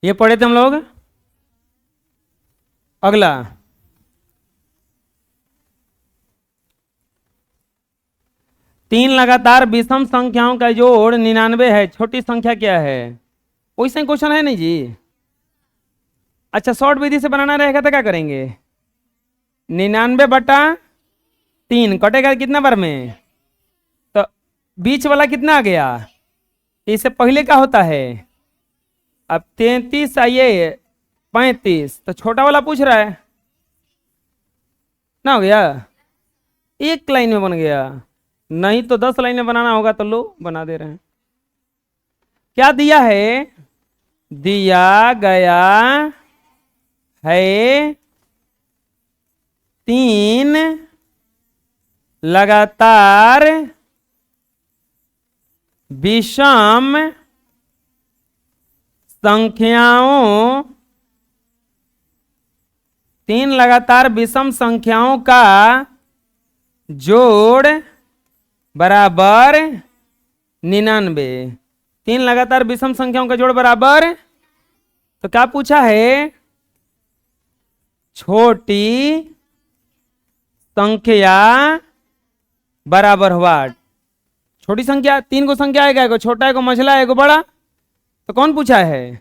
ये पढ़े थे हम लोग। अगला, तीन लगातार विषम संख्याओं का जोड़ 99 है, छोटी संख्या क्या है? वैसे क्वेश्चन है नहीं जी। अच्छा, शॉर्ट विधि से बनाना रहेगा तो क्या करेंगे? 99/3 कटेगा कितना बार में? तो बीच वाला कितना आ गया? इससे पहले क्या होता है? अब 33 आइए 35, तो छोटा वाला पूछ रहा है ना, हो गया। एक लाइन में बन गया, नहीं तो 10 लाइन में बनाना होगा, तो लो बना दे रहे हैं। क्या दिया है? दिया गया है 3 लगातार विषम संख्याओं, 3 लगातार विषम संख्याओं का जोड़ बराबर 99। 3 लगातार विषम संख्याओं का जोड़ बराबर, तो क्या पूछा है? छोटी संख्या बराबर हुआ। छोटी संख्या 3 को संख्या आएगा, एगो छोटा, एगो मझला, एगो बड़ा, तो कौन पूछा है?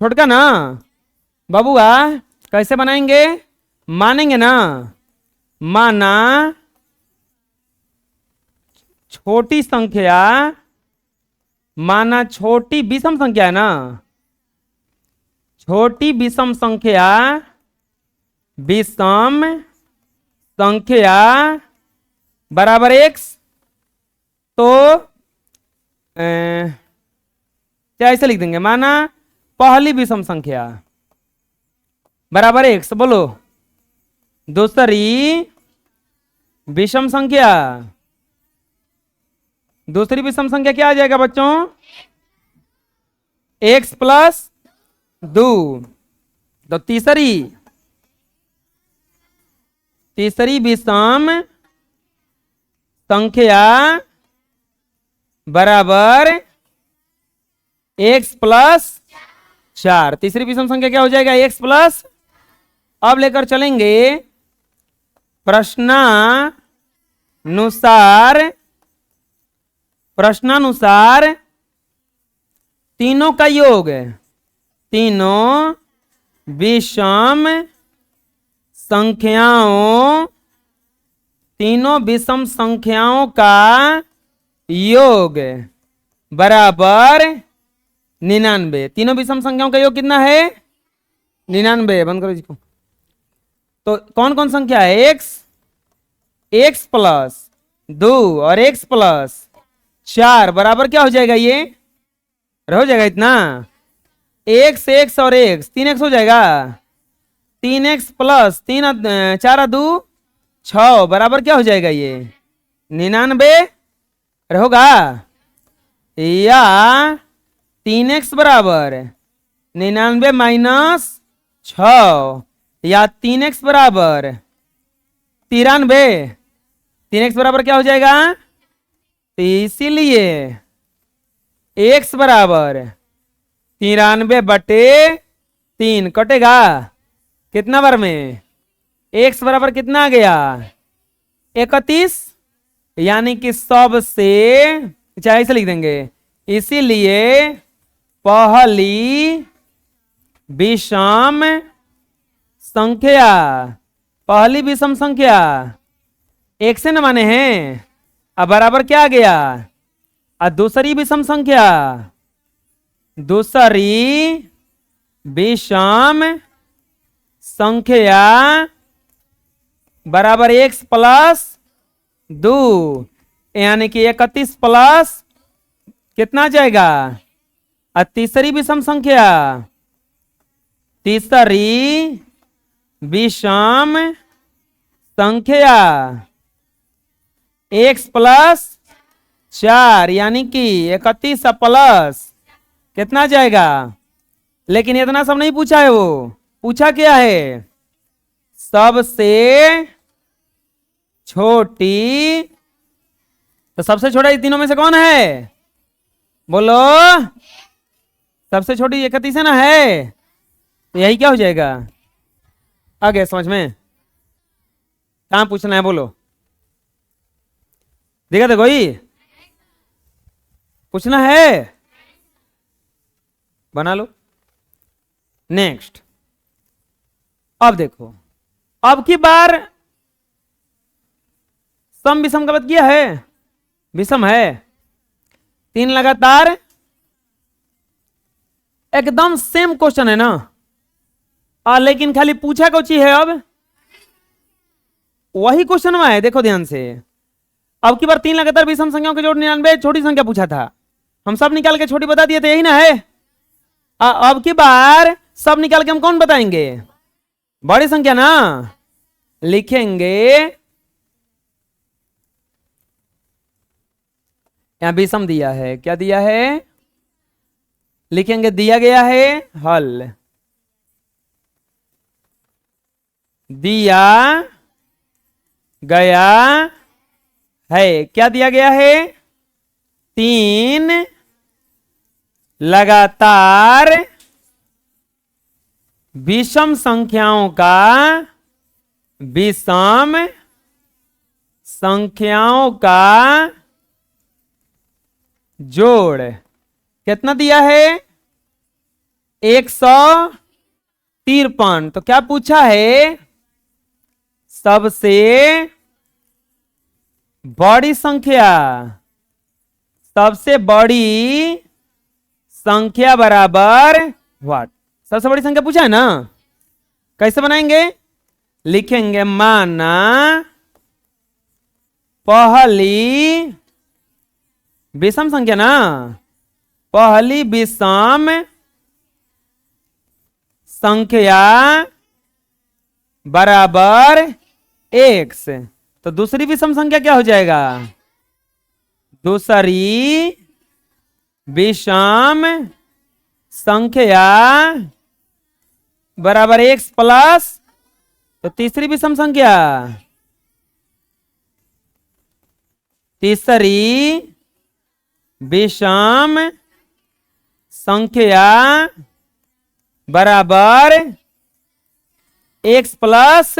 छोटका ना। बाबूआ कैसे बनाएंगे? मानेंगे ना। माना छोटी संख्या, माना छोटी विषम संख्या है ना, छोटी विषम संख्या, विषम संख्या बराबर x, तो क्या ऐसे लिख देंगे? माना पहली विषम संख्या बराबर x, बोलो दूसरी विषम संख्या, दूसरी विषम संख्या क्या आ जाएगा बच्चों? x + 2। तो तीसरी विषम संख्या बराबर x + 4। तीसरी विषम संख्या क्या हो जाएगा? x +। अब लेकर चलेंगे प्रश्नानुसार तीनों का योग, तीनों विषम संख्याओं, तीनों विषम संख्याओं का योग बराबर 99। तीनों विषम संख्याओं का योग कितना है? 99। बंद करो इसको। तो कौन कौन संख्या है? x + 2 और x + 4 बराबर क्या हो जाएगा? ये हो जाएगा इतना, x और x 3x हो जाएगा। 3x + 3 4 2 6 बराबर क्या हो जाएगा? ये 99 होगा। या 3x बराबर 99 - 6, या 3x बराबर 93। 3x बराबर क्या हो जाएगा? तो इसीलिए x बराबर 93/3 कटेगा कितना बार में? x बराबर कितना आ गया? 31। यानी कि सबसे, चाहे इसे लिख देंगे, इसीलिए पहली विषम संख्या, पहली विषम संख्या एक से न माने हैं, अब बराबर क्या आ गया? और दूसरी विषम संख्या, दूसरी विषम संख्या बराबर x + 2, यानी कि 31 प्लस कितना जाएगा? और तीसरी विषम संख्या, तीसरी विषम संख्या x + 4, यानी कि 31 प्लस कितना जाएगा? लेकिन इतना सब नहीं पूछा है, वो पूछा क्या है? सबसे छोटी। तो सबसे छोटा इन तीनों में से कौन है? बोलो। सबसे छोटी 31 है ना, है तो यही क्या हो जाएगा। आ गया समझ में। कहां पूछना है बोलो, देखा देखो ही पूछना है, बना लो। नेक्स्ट, अब देखो, अब की बार सम विषम का बात किया है, विषम है, 3 लगातार एकदम सेम क्वेश्चन है ना, लेकिन खाली पूछा कौन ची है, अब वही क्वेश्चन में है, देखो ध्यान से। अब की बार 3 लगातार विषम संख्याओं के जोड़ 99, छोटी संख्या पूछा था, हम सब निकाल के छोटी बता दिए थे, यही ना है। अब की बार सब निकाल के हम कौन बताएंगे, बड़ी संख्या ना। लिखेंगे यहां विषम दिया है, क्या दिया है, लिखेंगे दिया गया है हल, दिया गया है, क्या दिया गया है, 3 लगातार विषम संख्याओं का, विषम संख्याओं का जोड़ कितना दिया है, 153। तो क्या पूछा है, सबसे बड़ी संख्या, सबसे बड़ी संख्या बराबर व्हाट, सबसे बड़ी संख्या पूछा है ना, कैसे बनाएंगे, लिखेंगे माना पहली विषम संख्या ना, पहली विषम संख्या बराबर x, तो दूसरी विषम संख्या क्या हो जाएगा, दूसरी विषम संख्या बराबर x प्लस, तो तीसरी विषम संख्या, तीसरी विषम संख्या बराबर x प्लस,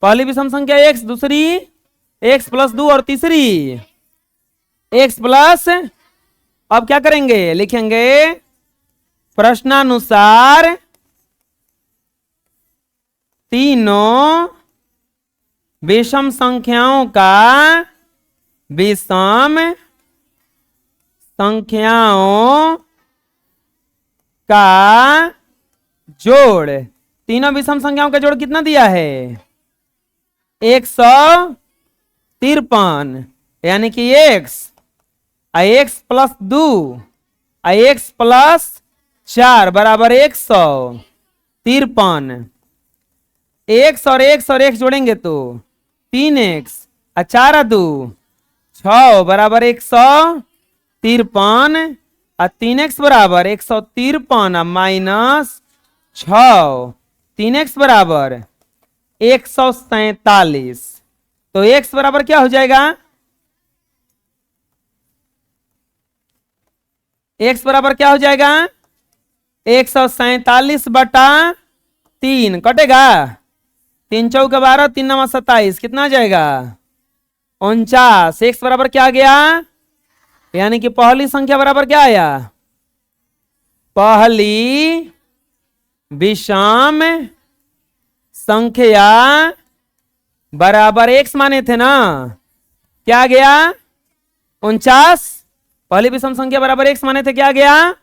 पहली विषम संख्या x, दूसरी x प्लस 2 और तीसरी x प्लस, अब क्या करेंगे, लिखेंगे प्रश्नानुसार तीनों विषम संख्याओं का, विषम संख्याओं का जोड़, तीनों विषम संख्याओं का जोड़ कितना दिया है, 153, यानी कि x प्लस 2 x प्लस 4 बराबर 153, x और x जोड़ेंगे तो 3x, 4 2 6 बराबर 153, 3x बराबर 153 माइनस 6, 3x बराबर 147, तो x बराबर क्या हो जाएगा, x बराबर क्या हो जाएगा, 147 बटा 3 कटेगा, 3 चौका 12, 3 9 27, कितना आ जाएगा 49, x बराबर क्या आ गया, यानी कि पहली संख्या बराबर क्या आया, पहली विषम संख्या बराबर x माने थे ना, क्या आ गया 49, पहली विषम संख्या बराबर x माने थे, क्या आ गया,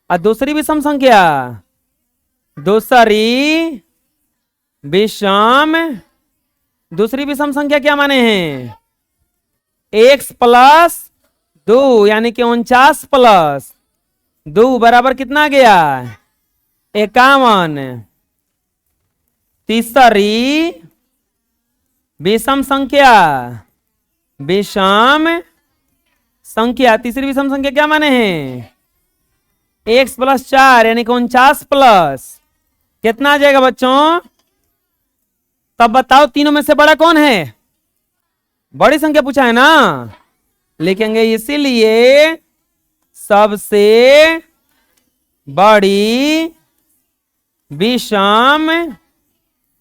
और दूसरी विषम संख्या, दूसरी विषम संख्या क्या माने हैं, x प्लस 2, यानी कि 49 प्लस 2 बराबर कितना आ गया 51, तीसरी विषम संख्या, तीसरी विषम संख्या क्या माने हैं, x प्लस 4 यानी कि 49 प्लस कितना आ जाएगा बच्चों, तब बताओ तीनों में से बड़ा कौन है, बड़ी संख्या पूछा है ना, लिखेंगे इसीलिए सबसे बड़ी विषम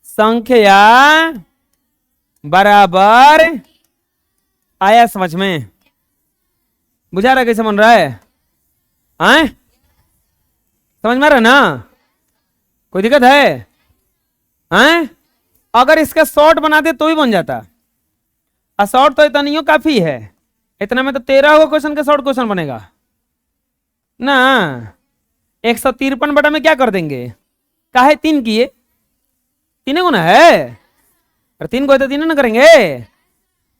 संख्या बराबर, आया समझ में? बुझा रहा कैसे बन रहा है? आए समझ में आ रहा ना? कोई दिक्कत है? आए अगर इसका शॉर्ट बना दे तो भी बन जाता, और शॉर्ट तो इतना नहीं हो, काफी है। इतना में तो 13 क्वेश्चन का शॉर्ट क्वेश्चन बनेगा ना। 153 बटा में क्या कर देंगे? काहे 3 किए? 3 गुना है, और 3 को तो 3 ना करेंगे,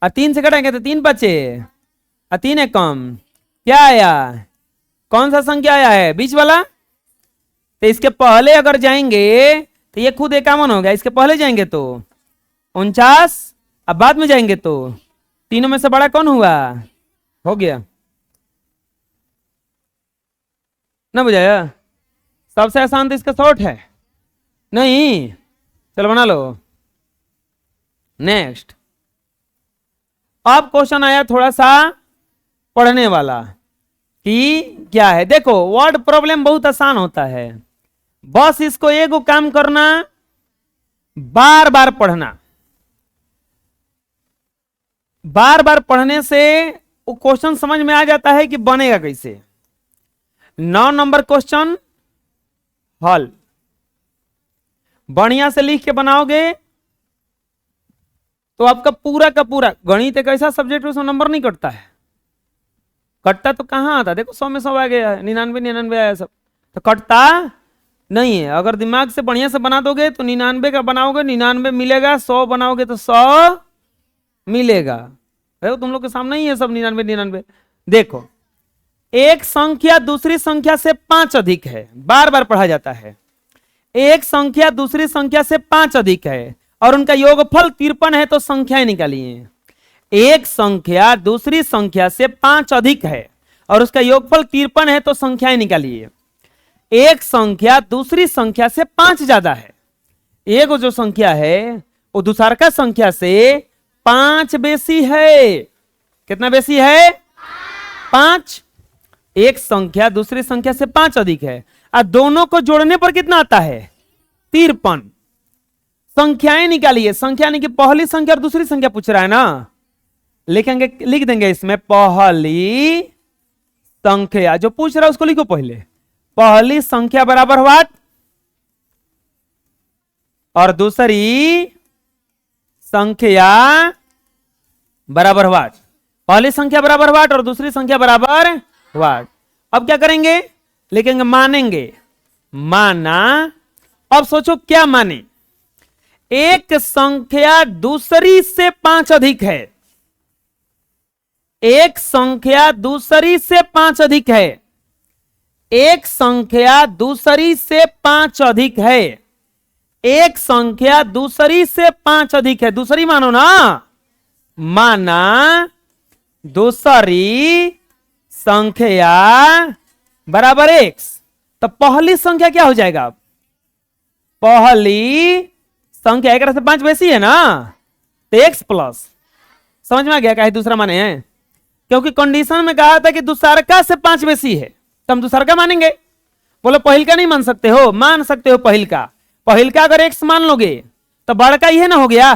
और 3 से कटेंगे तो 3 बचे, और 3 है कम। क्या आया? कौन सा संख्या आया है? बीच वाला। तो इसके पहले अगर जाएंगे तो ये खुद 51 हो गया, इसके पहले जाएंगे तो 49, अब बाद में जाएंगे तो तीनों में से बड़ा कौन हुआ? हो गया ना? बुझाया? सबसे आसान तो इसका शॉर्ट है नहीं। चलो बना लो। नेक्स्ट, अब क्वेश्चन आया थोड़ा सा पढ़ने वाला कि क्या है। देखो वर्ड प्रॉब्लम बहुत आसान होता है, बस इसको एगो काम करना, बार बार पढ़ना। बार बार पढ़ने से वो क्वेश्चन समझ में आ जाता है कि बनेगा कैसे। 9 नंबर क्वेश्चन हल बढ़िया से लिख के बनाओगे तो आपका पूरा का पूरा गणित एक ऐसा सब्जेक्ट उसमें नंबर नहीं कटता है। कटता तो कहाँ आता? देखो 100 में 100 आ गया है, 99 99 आया सब, तो कटता नहीं है। अगर दिमाग से बढ़िया से बना दोगे तो 99 का बनाओगे 99 मिलेगा, 100 बनाओगे तो 100 मिलेगा। अरे तुम लोग के सामने ही है सब 99 99। देखो एक संख्या दूसरी संख्या से 5 अधिक है, बार बार पढ़ा जाता है। एक संख्या दूसरी संख्या से 5 अधिक है और उनका योगफल 53 है, तो संख्याएं निकालिए। एक संख्या दूसरी संख्या से 5 अधिक है और उसका योगफल 53 है, तो संख्याएं निकालिए। एक संख्या दूसरी संख्या से 5 ज्यादा है। एक जो संख्या है वो दूसरा संख्या से 5 बेसी है। कितना बेसी है? 5। एक संख्या दूसरी संख्या से 5 अधिक है और दोनों को जोड़ने पर कितना आता है? 53। संख्याएं निकालिए। संख्या नहीं कि पहली संख्या और दूसरी संख्या पूछ रहा है ना, लिखेंगे, लिख देंगे इसमें पहली संख्या। जो पूछ रहा है उसको लिखो पहले। पहली संख्या बराबर व्हाट और दूसरी संख्या बराबर व्हाट। पहली संख्या बराबर व्हाट और दूसरी संख्या बराबर व्हाट। अब क्या करेंगे? लिखेंगे मानेंगे। माना। अब सोचो क्या माने? एक संख्या दूसरी से 5 अधिक है। एक संख्या दूसरी से 5 अधिक है। एक संख्या दूसरी से 5 अधिक है। एक संख्या दूसरी से 5 अधिक है। दूसरी मानो ना। माना दूसरी संख्या बराबर x, तो पहली संख्या क्या हो जाएगा? पहली संख्या एक से 5 बेसी है ना, तो x प्लस। समझ में आ गया काहे दूसरा माने हैं? क्योंकि कंडीशन में कहा था कि दूसरा से 5 बेसी है, तो हम दूसरा मानेंगे। बोलो पहिल का नहीं मान सकते हो? मान सकते हो पहिल का। पहिल का अगर x मान लोगे तो बड़का ये ना हो गया,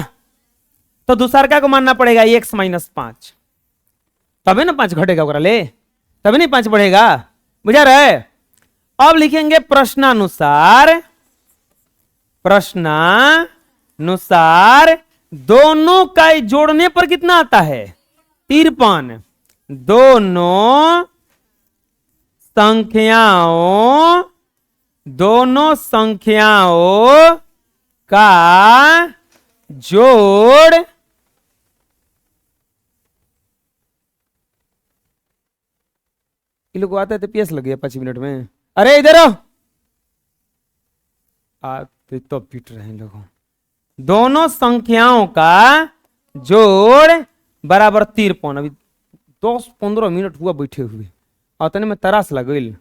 तो दूसरा को मानना पड़ेगा x - 5, तभी ना 5 घटेगा ओकरा ले, तभी नहीं 5 बढ़ेगा। बुझा रहे? अब लिखेंगे प्रश्नानुसार। प्रश्नानुसार दोनों का जोड़ने पर कितना आता है? 53। दोनों संख्याओं का जोड़ ये लोग आता है तो पियास लगे 5 मिनट में। अरे इधर आओ, आते तो पीट रहे हैं लोगों। दोनों संख्याओं का जोड़ बराबर 53। अभी 10-15 मिनट हुआ बैठे हुए, अतने में तरास लग गई।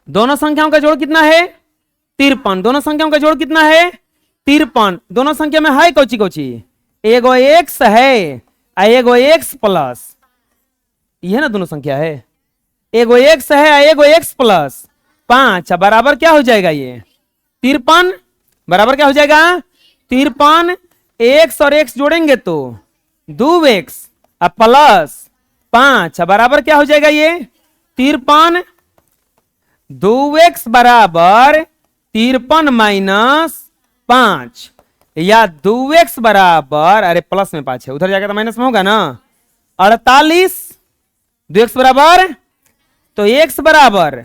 दोनों संख्याओं का जोड़ कितना है? 53। दोनों संख्याओं का जोड़ कितना है? 53। दोनों संख्या में है कौची कौची? एगो x है और एगो x प्लस, यह ना दोनों संख्या है। एगो एक्स है, एगो एक्स प्लस 5 बराबर क्या हो जाएगा ये 53, बराबर क्या हो जाएगा 53। एक्स और एक्स जोड़ेंगे तो 2x प्लस 5 बराबर क्या हो जाएगा ये 53। 2x बराबर 53 माइनस 5, या 2x बराबर, अरे प्लस में 5 है, उधर जाकर तो माइनस में होगा ना, 48। 2x बराबर, तो x बराबर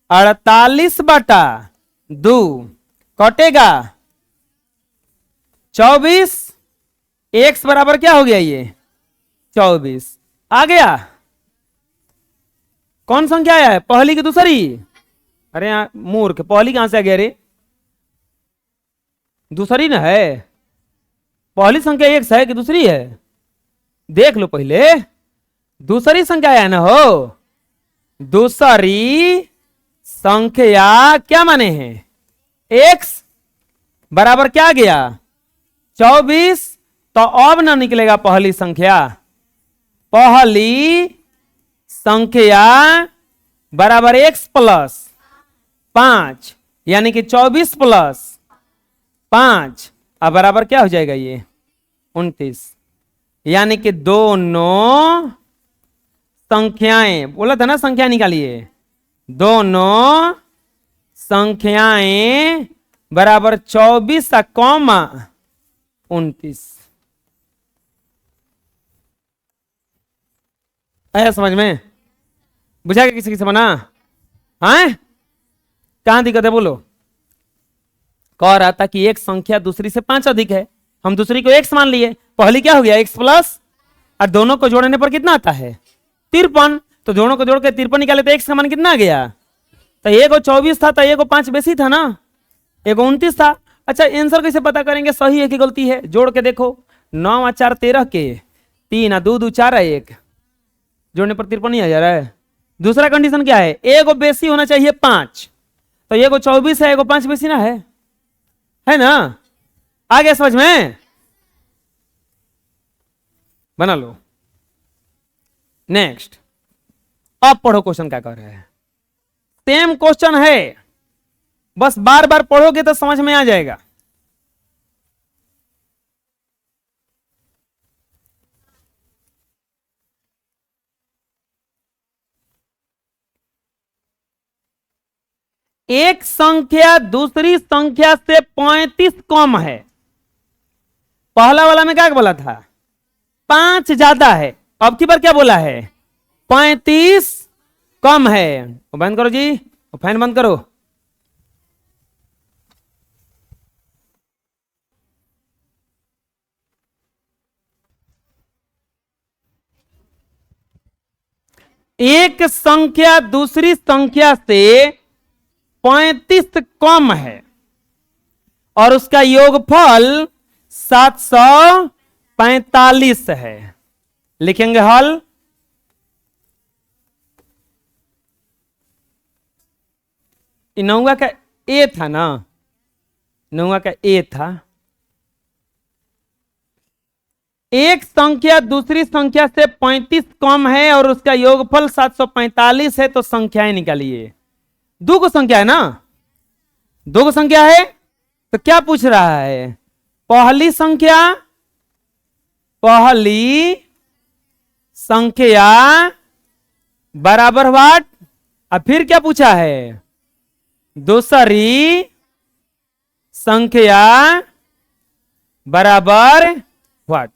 48/2 कटेगा 24। x बराबर क्या हो गया ये 24 आ गया। कौन संख्या आया है, पहली की दूसरी? अरे यहाँ मूर्ख, पहली कहां से आ गया रे, दूसरी ना है। पहली संख्या x है कि दूसरी है, देख लो पहले। दूसरी संख्या है ना हो, दूसरी संख्या क्या माने हैं x बराबर क्या गया 24। तो अब ना निकलेगा पहली संख्या, पहली संख्या बराबर x प्लस 5, यानी कि 24 प्लस 5 अब बराबर क्या हो जाएगा ये 29। यानी कि दोनों संख्याएं, बोला था ना संख्या निकालिए, दोनों संख्याएं बराबर 24 कॉमा 29। आया समझ में, बुझा क्या किसी किसी बना? हाँ, कहां दिक्कत है बोलो? कह रहा था कि एक संख्या दूसरी से 5 अधिक है, हम दूसरी को x मान लिए, पहली क्या हो गया x प्लस, और दोनों को जोड़ने पर कितना आता है 53। तो दोनों को जोड़ के 53 निकाले तो x का मान कितना आ गया, तो एगो 24 था तो एगो 5 बेसी था ना, एगो 29 था। अच्छा आंसर कैसे पता करेंगे सही है कि गलती है? जोड़ के देखो, 9 और 4 13 के, 3 और 2 2 4 1, जोड़ने पर 53 नहीं आ जा रहा है। दूसरा कंडीशन क्या है, एगो बेसी होना चाहिए 5, तो एगो 24 है, एगो 5 बेसी ना है ना? आ गया समझ में? बना लो। नेक्स्ट, अब पढ़ो क्वेश्चन क्या कर रहे हैं। सेम क्वेश्चन है, बस बार बार पढ़ोगे तो समझ में आ जाएगा। एक संख्या दूसरी संख्या से 35 कम है। पहला वाला में क्या बोला था 5 ज्यादा है, अब की बार क्या बोला है 35 कम है। बंद करो जी, फैन बंद करो। एक संख्या दूसरी संख्या से 35 कम है और उसका योगफल 745 है। लिखेंगे हल। नौवा का ए था ना, नौवा का ए था। एक संख्या दूसरी संख्या से 35 कम है और उसका योगफल 745 है, तो संख्याएं निकालिए। दो को संख्या है ना, दो को संख्या है, तो क्या पूछ रहा है पहली संख्या बराबर व्हाट, और फिर क्या पूछा है दूसरी संख्या बराबर व्हाट।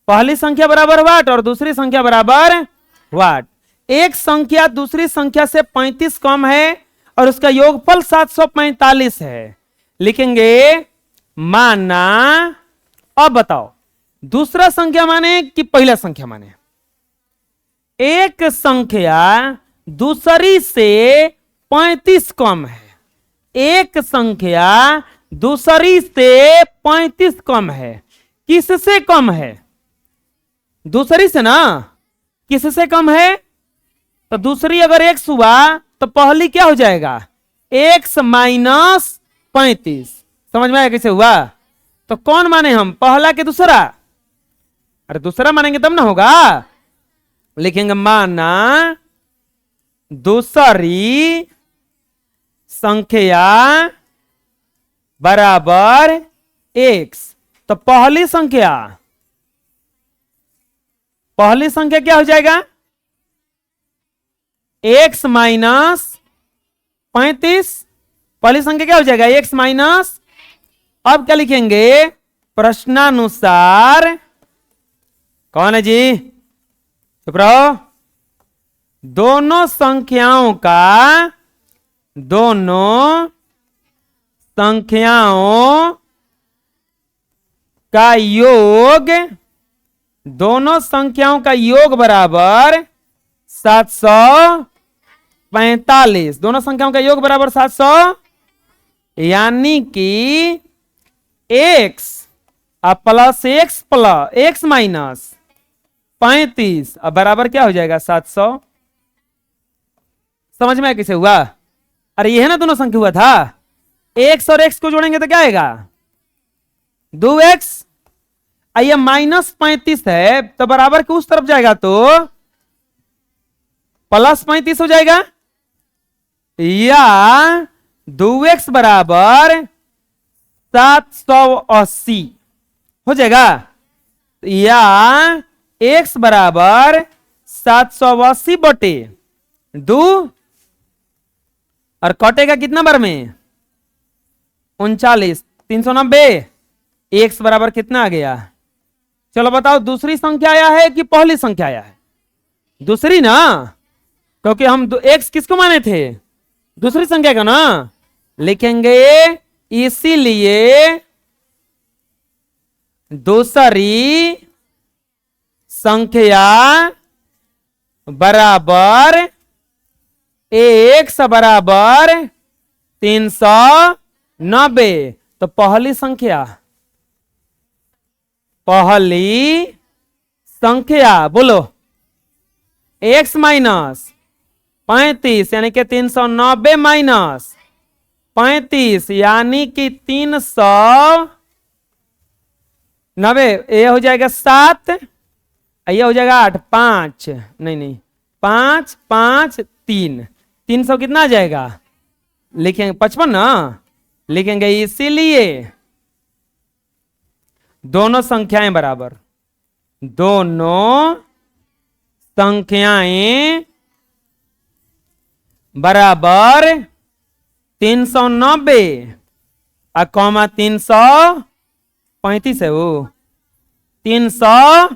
पहली संख्या बराबर व्हाट और दूसरी संख्या बराबर व्हाट। एक संख्या दूसरी संख्या से 35 कम है और उसका योगफल 745 है। लिखेंगे माना, अब बताओ दूसरा संख्या माने कि पहला संख्या माने। एक संख्या दूसरी से 35 कम है, एक संख्या दूसरी से 35 कम है। किससे कम है? दूसरी से ना। किससे कम है? तो दूसरी अगर x हुआ तो पहली क्या हो जाएगा x माइनस 35। समझ में आया कैसे हुआ? तो कौन माने हम, पहला के दूसरा? अरे दूसरा मानेंगे तब ना होगा। लिखेंगे माना दूसरी संख्या बराबर x। तो पहली संख्या क्या हो जाएगा? x minus 35। पहली संख्या क्या हो जाएगा? x माइनस, अब क्या लिखेंगे प्रश्नानुसार? कौन है जी? चुप रहो। दोनों संख्याओं का योग, दोनों संख्याओं का योग बराबर 745। दोनों संख्याओं का योग बराबर 700, यानी कि x प्लस x माइनस 35 अब बराबर क्या हो जाएगा? 700। समझ में आया कैसे हुआ? अरे ये है ना दोनों संख्या हुआ था, x और x को जोड़ेंगे तो क्या आएगा? 2x। ये माइनस 35 है तो बराबर के उस तरफ जाएगा तो प्लस 35 हो जाएगा, या 2x बराबर 780 हो जाएगा, या x बराबर 780 बटे 2, और कटेगा कितना बार में? 39। 390। x बराबर कितना आ गया? चलो बताओ, दूसरी संख्या आया है कि पहली संख्या आया है? दूसरी ना, क्योंकि हम x किसको माने थे? दूसरी संख्या का ना। लिखेंगे इसीलिए दूसरी संख्या बराबर x बराबर 390। तो पहली संख्या बोलो, x माइनस 35 यानी कि 390 माइनस 35 यानी कि 390। ये हो जाएगा 7, ये हो जाएगा 8, 5 नहीं 5 5 3, 300 कितना आ जाएगा? लिखेंगे 55 ना। लिखेंगे इसीलिए दोनों संख्याएं बराबर, दोनों संख्याएं बराबर 390 कॉमा 335 है वो 300।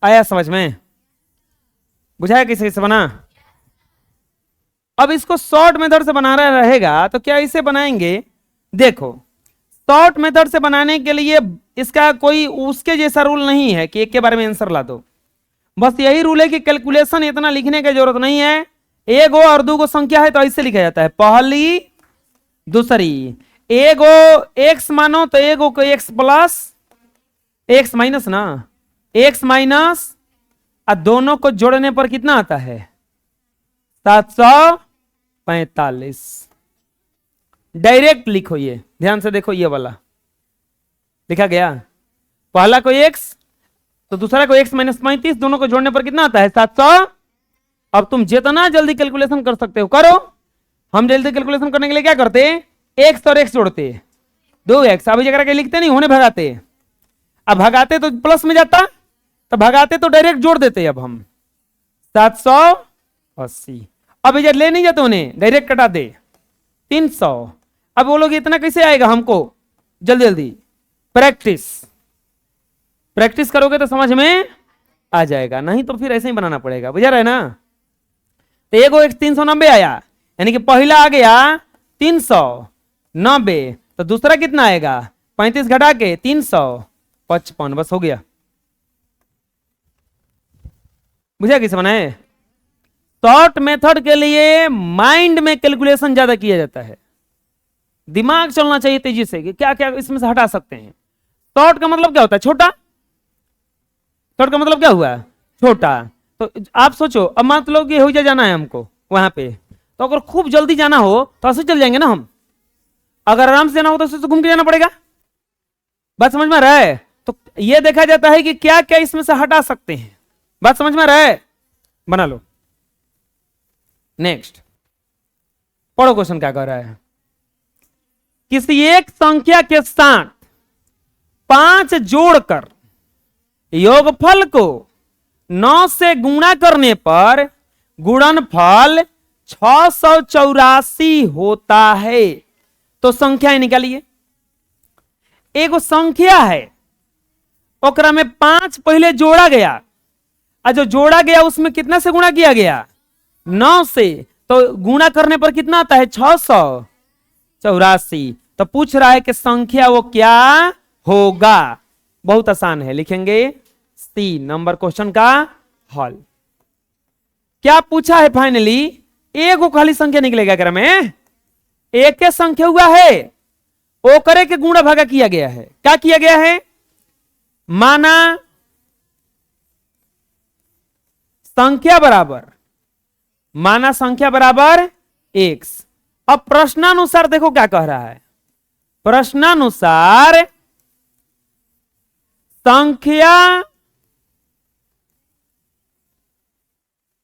आया समझ में? बुझाया किसी से बना? अब इसको शॉर्ट मेथड से बनाना रहेगा तो क्या इसे बनाएंगे? देखो, शॉर्ट मेथड से बनाने के लिए इसका कोई उसके जैसा रूल नहीं है कि एक के बारे में आंसर ला दो। बस यही रूल है कि कैलकुलेशन इतना लिखने की जरूरत नहीं है। एगो और दूगो संख्या है तो ऐसे लिखा जाता है, पहली दूसरी। एगो x मानो तो एगो को x प्लस x माइनस ना, x माइनस, और दोनों को जोड़ने पर कितना आता है? 745। डायरेक्ट लिखो, ये ध्यान से देखो, ये वाला लिखा गया। पहला को x तो दूसरा को x माइनस 35, दोनों को जोड़ने पर कितना आता है? 700। अब तुम जितना जल्दी कैलकुलेशन कर सकते हो करो। हम जल्दी कैलकुलेशन करने के लिए क्या करते? x और x जोड़ते, 2x। अभी जगह के लिखते नहीं, होने भगाते। अब भगाते तो प्लस में जाता, तो भगाते तो डायरेक्ट जोड़ देते। अब हम 780। अब इधर ले नहीं जाते, उन्हें डायरेक्ट कटा दे 300। अब बोलोगे इतना कैसे आएगा हमको? जल्दी जल्दी प्रैक्टिस करोगे तो समझ में आ जाएगा, नहीं तो फिर ऐसे ही बनाना पड़ेगा। बुझा रहे ना? तो एगो एक 390 आया, यानी कि पहला आ गया 390, तो दूसरा कितना आएगा? 35 घटा के 355। बस हो गया। बुझा किसे बनाए? शॉर्ट मेथड के लिए माइंड में कैलकुलेशन ज्यादा किया जाता है, दिमाग चलना चाहिए तेजी से कि क्या क्या इसमें से हटा सकते हैं। शॉर्ट का मतलब क्या होता है? छोटा। शॉर्ट का मतलब क्या हुआ? छोटा। तो आप सोचो, अब मान लो कि हो जाना है हमको वहां पे, तो अगर खूब जल्दी जाना हो तो ऐसे चल जाएंगे ना हम। अगर आराम से जाना हो तो ऐसे घूम के जाना पड़ेगा। बात समझ में आ रहा है? तो ये देखा जाता है कि क्या क्या इसमें से हटा सकते हैं। बात समझ में आ रहा है? बना लो। नेक्स्ट पढ़ो क्वेश्चन क्या कह रहा है। किसी एक संख्या के साथ 5 जोड़कर योगफल को 9 से गुणा करने पर गुणनफल 684 होता है। तो संख्याएं निकालिए। एगो संख्या है, ओकरा में 5 पहले जोड़ा गया, और जो जोड़ा गया उसमें कितना से गुणा किया गया? 9 से। तो गुणा करने पर कितना आता है? 684। तो पूछ रहा है कि संख्या वो क्या होगा। बहुत आसान है, लिखेंगे सी नंबर क्वेश्चन का हल। क्या पूछा है? फाइनली एगो खाली संख्या निकलेगा अगर में एक संख्या हुआ है, ओ करे के गुणा भागा किया गया है। क्या किया गया है? माना संख्या बराबर x। अब प्रश्नानुसार देखो क्या कह रहा है। प्रश्नानुसार संख्या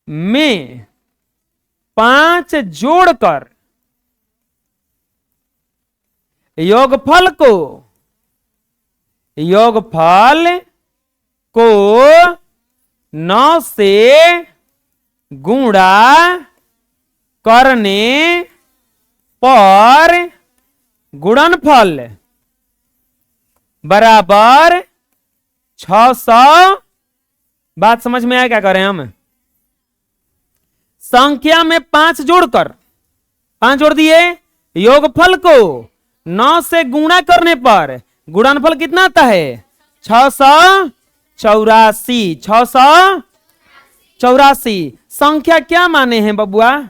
में 5 जोड़कर योगफल को 9 से गुणा करने पर गुणनफल बराबर 600। बात समझ में आया? क्या करें हम? संख्या में 5 जोड़कर 5 जोड़ दिए, योगफल को 9 से गुणा करने पर गुणनफल कितना आता है? 684। 684 संख्या क्या माने हैं बबुआ?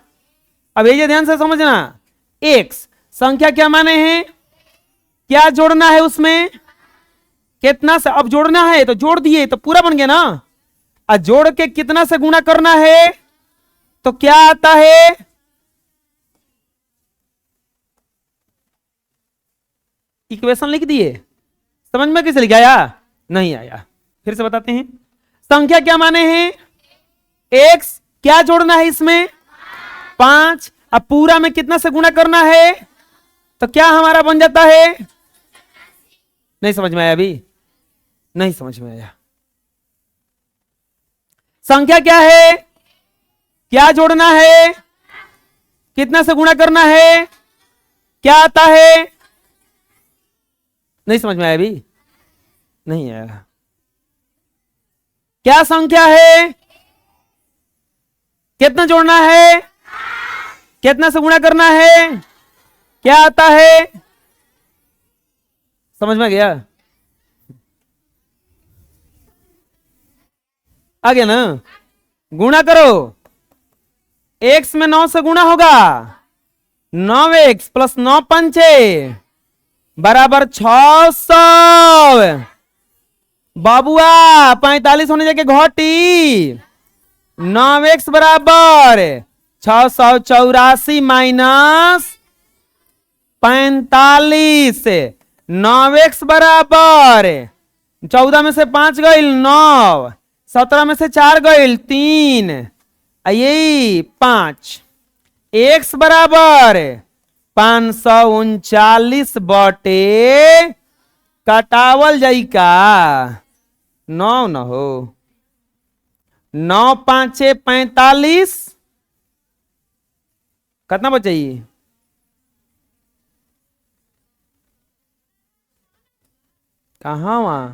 अब ये ध्यान से समझना। एक्स संख्या क्या माने हैं? क्या जोड़ना है उसमें? कितना से? अब जोड़ना है तो जोड़ दिए तो पूरा बन गया ना। और जोड़ के कितना से गुणा करना है तो क्या आता है? इक्वेशन लिख दिए। समझ में कैसे लिखाया? नहीं आया, फिर से बताते हैं। संख्या क्या माने हैं? एक्स। क्या जोड़ना है इसमें? 5। अब पूरा में कितना से गुणा करना है तो क्या हमारा बन जाता है? नहीं समझ में आया? अभी नहीं समझ में आया। संख्या क्या है? क्या जोड़ना है? कितना से गुणा करना है? क्या आता है? नहीं समझ में आया? अभी नहीं आया। क्या संख्या है? कितना जोड़ना है? कितना से गुणा करना है? क्या आता है? समझ में गया? आ गया ना? गुणा करो। x में 9 से गुणा होगा, 9x प्लस 9 पंचे बराबर 600। बाबुआ 45 होने जाके घटी। 9x बराबर 684 माइनस 45। 9x बराबर 14 में से 5 गईल 9, 17 में से 4 गईल 3, यही 5। x बराबर 539 बटे कटावल जाई का 9 न हो 9 5 45। कितना बचाई? कहाँ वहां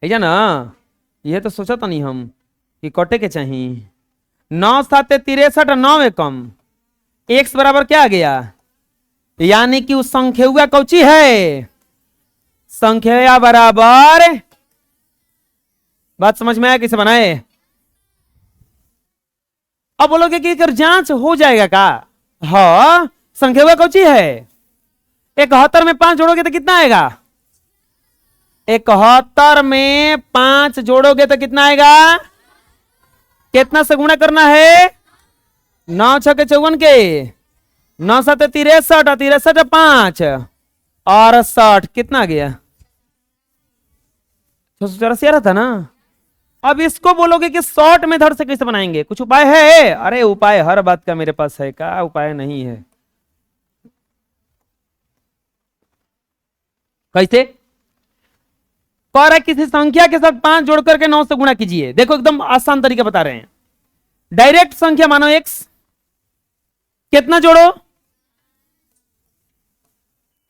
है ना? यह तो सोचा था नहीं हम कि कटे के चाहिए। 9 7 63, 9 कम x बराबर क्या आ गया? यानी कि उस संख्या हुआ कौची है? संख्या बराबर। बात समझ में आया कैसे बनाए? अब बोलोगे कि अगर जांच हो जाएगा का? हाँ, संख्या हुआ कौची है? 71 में 5 जोड़ोगे तो कितना आएगा? 71 में 5 जोड़ोगे तो कितना आएगा? कितना से गुणा करना है? 9 6 के 54 के 9 7 63, 63 5 और 60 कितना गया? 684 आ रहा था ना? अब इसको बोलोगे कि शॉर्ट मेथड से कैसे बनाएंगे, कुछ उपाय है? अरे उपाय हर बात का मेरे पास है, क्या उपाय नहीं है? कैसे? कह रहा है किसी संख्या के साथ 5 जोड़ करके 9 से गुणा कीजिए। देखो एकदम आसान तरीका बता रहे हैं। डायरेक्ट संख्या मानो x, कितना जोड़ो?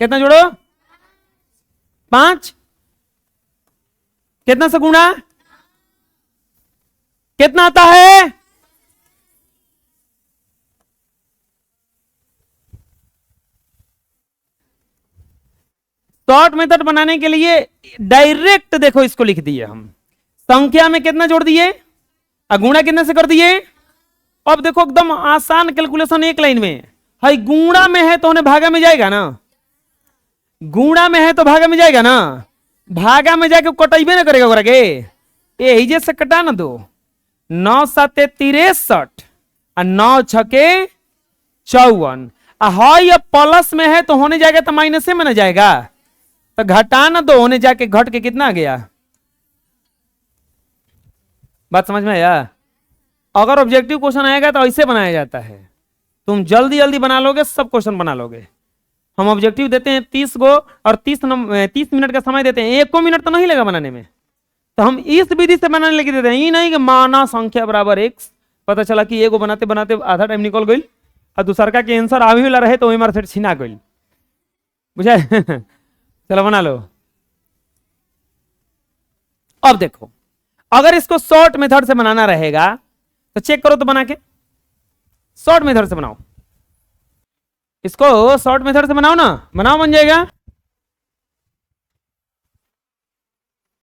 कितना जोड़ो? 5। कितना से गुणा? कितना आता है? शॉर्ट मेथड बनाने के लिए डायरेक्ट देखो इसको लिख दिए हम, संख्या में कितना जोड़ दिए और गुणा कितने से कर दिए। अब देखो एकदम आसान कैलकुलेशन एक लाइन में है। गुणा में है तो उन्हें भागा में जाएगा ना, गुणा में है तो भागा में जाएगा ना, भागा में जाके कटेबे ना करेगा ओकरा के, यही जैसे कटा ना दो। 9 7 63 और 9 6 54। हाई अब प्लस में है तो होने जाएगा तो माइनस में ना जाएगा, तो घटा ना दो, होने जाके घट के कितना आ गया। बात समझ में आया? अगर ऑब्जेक्टिव क्वेश्चन आएगा तो ऐसे बनाया जाता है, तुम जल्दी जल्दी बना लोगे, सब क्वेश्चन बना लोगे। हम ऑब्जेक्टिव देते हैं 30 गो और 30 मिनट का समय देते हैं, 1 मिनट तो नहीं लगा बनाने में, तो हम इस विधि से बनाने लगे देते हैं। ये नहीं कि माना संख्या बराबर x, पता चला कि एगो बनाते बनाते आधा टाइम निकल गई और दूसरा के आंसर आवे वाला रहे तो वही मार से छीना गई, बुझा? चलो बना लो। अब देखो अगर इसको शॉर्ट मेथड से बनाना रहेगा तो चेक करो तो बना के शॉर्ट मेथड से बनाओ, इसको शॉर्ट मेथड से बनाओ ना, बनाओ बन जाएगा।